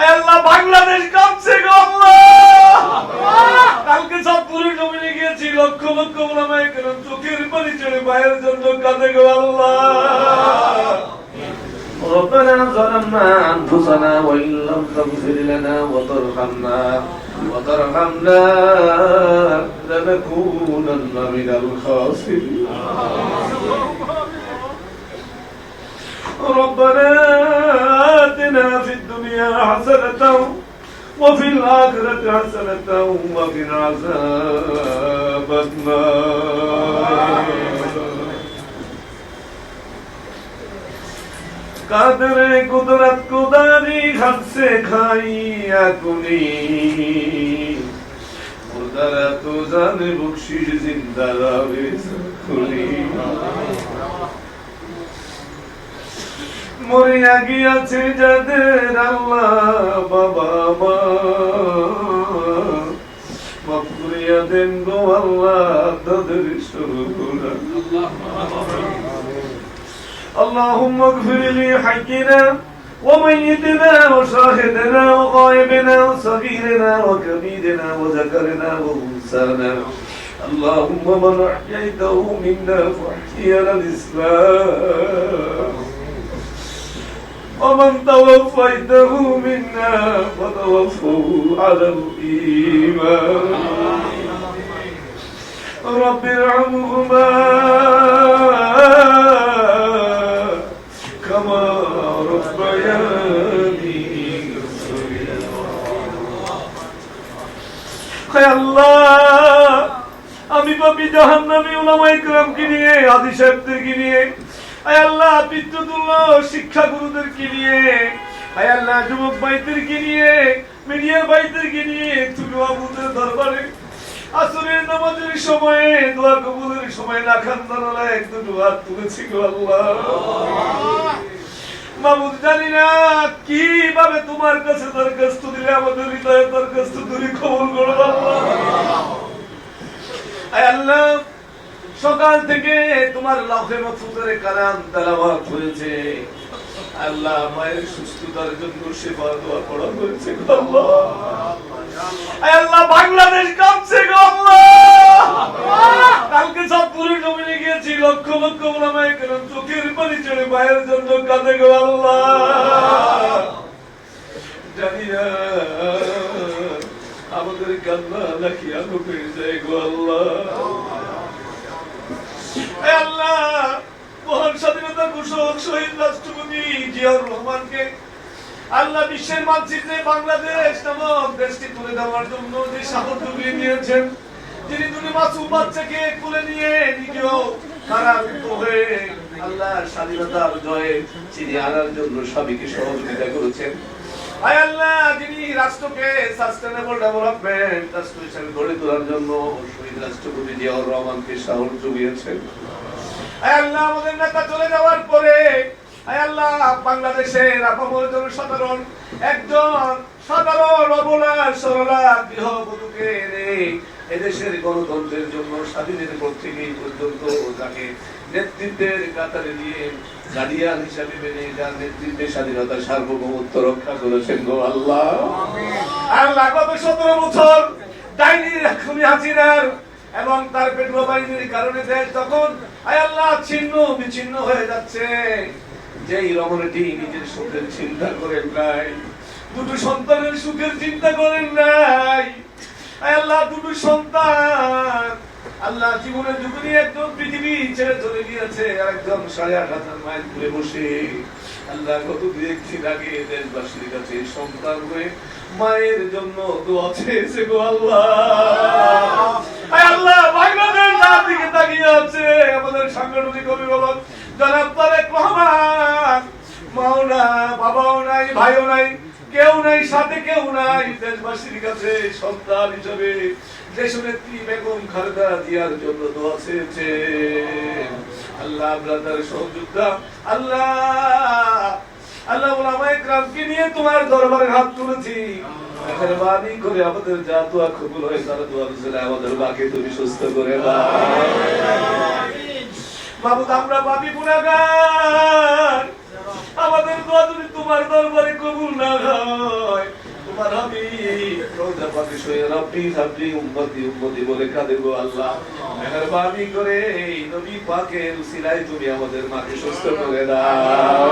আল্লাহ বাংলাদেশ কাঁপছে গো আল্লাহ। কালকে চাঁদপুরের জমিনে গিয়েছি, লক্ষ লক্ষ ওলামায়ে কেরাম চোখের পানি ছেড়ে মায়ের জন্য কাঁদে গো আল্লাহ। ربنا ظلمنا أنفسنا وإن لم تغفر لنا وترحمنا لنكونن من الخاسرين ربنا آتنا في الدنيا حسنة وفي الآخرة حسنة وقنا عذاب النار कादर कुदरत कुदारी हद से खाई आकुनी मुर्दारा तो जाने बख्शिश जिंदा रहे खुली মরিয়া গিয়াছে যাদের আল্লাহ বাবা মা মাফ করিয়া দেন গো আল্লাহ তাদের সরগুনা اللهم اغفر لحينا وميتنا وشاهدنا وغائبنا وصغيرنا وكبيرنا وذكرنا وانثانا اللهم من احييته منا فاحيي على الاسلام ومن توفيته منا فتوفه على الايمان رب ارحمهما كما ربياني صغيرا আল্লাহ আমি পাপী জাহান্নামী উলামায়ে কেরামকে নিয়ে হাজী সাহেবদেরকে নিয়ে আয় আল্লাহ বিদ্যুতুল্লাহ শিক্ষা গুরুদেরকে নিয়ে আয় আল্লাহ যুবক ভাইদেরকে নিয়ে মিডিয়া ভাইদেরকে নিয়ে তুমি আমাদের দরবারে আসরের নামাজের সময়ে দোয়া কবুলের সময় লাখান দানালা এক দুটো হাত তুলেছি গো আল্লাহ মাবুদ জানি না কিভাবে তোমার কাছে দরখাস্ত দিলে আমাদের হৃদয়ে দরখাস্ত তুমি কবুল করো আল্লাহ আয় আল্লাহ সকাল থেকে তোমার লাউহে মাহফুজের কালাম তেলাওয়াত হয়েছে আল্লাহ মায়ের সুস্থতার জন্য সেবা দোয়া করা হয়েছে গো আল্লাহ আয় আল্লাহ বাংলাদেশ কাঁপছে গো আল্লাহ কালকে চাঁদপুরের জমিনে গিয়েছি, লক্ষ লক্ষ ওলামায়ে কেরাম চোখের পানি ছেড়ে মায়ের জন্য কাঁদে গো আল্লাহ জানি না আমাদের কান্না নাকি আলো পেয়ে যায় গো আল্লাহ আয় আল্লাহ মহান স্বাধীনতা ঘোষক শহীদ রাষ্ট্রপতি জিয়াউর রহমানকে আল্লাহ বিশ্বের মানচিত্রে বাংলাদেশ নামক দেশটি তুলে দেওয়ার জন্য যে সাহস জুগিয়ে দিয়েছেন, যিনি দুটি মাসুম বাচ্চাকে কোলে নিয়ে নিজেও কারারুদ্ধ হয়ে আল্লাহ স্বাধীনতার জয়ে চিনিয়ে আনার জন্য সবাইকে সহযোগিতা করেছেন, আয় আল্লাহ যিনি রাষ্ট্রকে সাস্টেনেবল ডেভেলপমেন্ট রাষ্ট্র হিসেবে গড়ে তোলার জন্য শহীদ রাষ্ট্রপতি জিয়াউর রহমানকে সাহস জুগিয়েছেন, আয় আল্লাহ আমাদের নেতা চলে যাওয়ার পরে আয় আল্লাহ বাংলাদেশের আপামর জনসাধারণ একজন সাধারণ অবলা সরলা গৃহবধূকে এদেশের গণতন্ত্রের জন্য স্বাধীনের পর থেকে পর্যন্ত তাকে নেতৃত্বের কাতারে নিয়ে গার্ডিয়ান হিসাবে মেনে যার নেতৃত্বে স্বাধীনতা সার্বভৌমত্ব রক্ষা করেছেন গো আল্লাহ আল্লাহ গত 17 বছর ডাইনির খুনি হাসিনার এবং তার পেট্রো বাহিনীর কারণে দেশ তখন আয় আল্লাহ ছিন্ন বিচ্ছিন্ন হয়ে যাচ্ছে, যেই রমণীটি নিজের সুখের চিন্তা করেন নাই, দুটো সন্তানের সুখের চিন্তা করেন নাই, আল্লাহ দুটো সন্তান আল্লাহ জীবনের যুগনি একজন পৃথিবী ছেড়ে চলে গিয়েছে, আর একজন 8,500 মাইল দূরে বসে আল্লাহ কত দিন আগে দেশবাসীর কাছে সন্তান হয়ে মায়ের জন্য দোয়া চেয়েছে গো আল্লাহ আল্লাহ বাংলাদেশ তার দিকে তাকিয়ে আছে আমাদের সাংগঠনিক অভিভাবক জনাব তারেক রহমান, মাও না বাবাও নাই ভাইও নাই কেউ নাই সাথে কেউ নাই, দেশবাসীর কাছে সন্তান হিসেবে দেশনেত্রী বেগম খালেদা জিয়ার জন্য দোয়া চেয়েছে আল্লাহ আমরা তার সহযোগিতা আল্লাহ আল্লাহ ওলামায়ে কেরামকে নিয়ে তোমার দরবারে হাত তুলেছি, মেহেরবানি করে আমাদের যা দোয়া কবুল হয় তার দোয়া রসুলে আমাদের বাকি তুমি সুস্থ করে দাও মাবুদ আমরা পাপী গুনাহগার, আমাদের দোয়া যদি তোমার দরবারে কবুল না হয় তোমার হাবিব রোজা পাকে শুয়ে রব্বি হাবলি উম্মতি উম্মতি বলে কাঁদে গো আল্লাহ মেহেরবানি করে এই নবী পাকের উসিলায় তুমি আমাদের মাকে সুস্থ করে দাও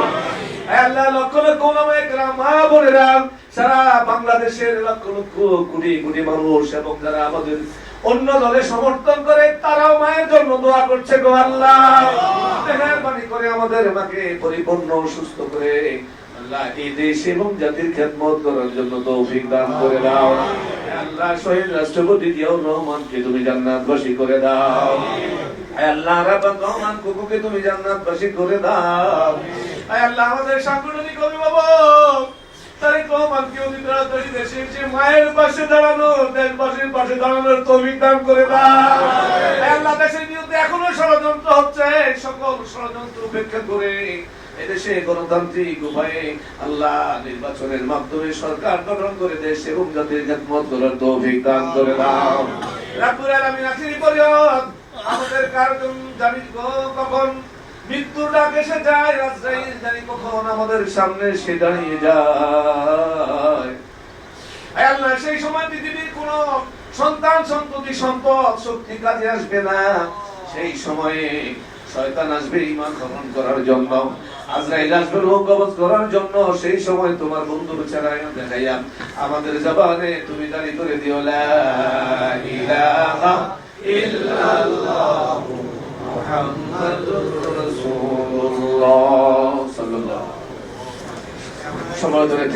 আল্লাহ লক্ষ লক্ষ ওলামায়ে কেরাম মা বোনেরা সারা বাংলাদেশের লক্ষ লক্ষ কোটি কোটি মানুষ এবং যারা আমাদের অন্য দলে সমর্থন করে তারাও মায়ের জন্য দোয়া করছে গো আল্লাহ মেহেরবানি করে আমাদের মাকে পরিপূর্ণ সুস্থ করে আল্লাহ এই দেশ এবং জাতির খেদমত করার জন্য তৌফিক দান করে দাও আল্লাহ শহীদ রাষ্ট্রপতি জিয়াউর রহমানকে তুমি জান্নাতবাসী করে দাও আল্লাহ রাব্বাল রহমান কুকুকে তুমি জান্নাতবাসী করে দাও আল্লাহ আমাদের সাংগঠনিক অভিভাবক তারেক রহমানকে অতি তাড়াতাড়ি দেশে এসে মায়ের পাশে দাঁড়ানো দেশবাসীর পাশে দাঁড়ানোর তৌফিক দান করে দাও আল্লাহ দেশের বিরুদ্ধে এখনো ষড়যন্ত্র হচ্ছে সকল ষড়যন্ত্র উপেক্ষা করে এদেশে গণতান্ত্রিক উপায়ে আল্লাহ নির্বাচনের মাধ্যমে সরকার গঠন করে দেশ এবং জাতির খেদমত করার তৌফিক দান করে দাও রব্বুল আলামিন আখিরি পরিয়ত আমাদের কারণ জানি কখন মৃত্যুর ডাক এসে যায় আজরাইল জানি কখন আমাদের সামনে সে দাঁড়িয়ে যায় আল্লাহ সেই সময় পৃথিবীর কোন সন্তান সন্ততি সম্পদ শক্তি কাজে আসবে না সেই সময়ে শয়তান আসবে ঈমান গ্রহণ করার জন্য আজরাইল আসবে রূহ কবজ করার জন্য সেই সময় তোমার বন্ধু বেচারায় দেখাইয়া আমাদের জবানে তুমি জারি করে দিও লা ইলাহা ইল্লাল্লাহ মুহাম্মাদুর রাসূলুল্লাহ সাল্লাল্লাহু আলাইহি ওয়াসাল্লাম।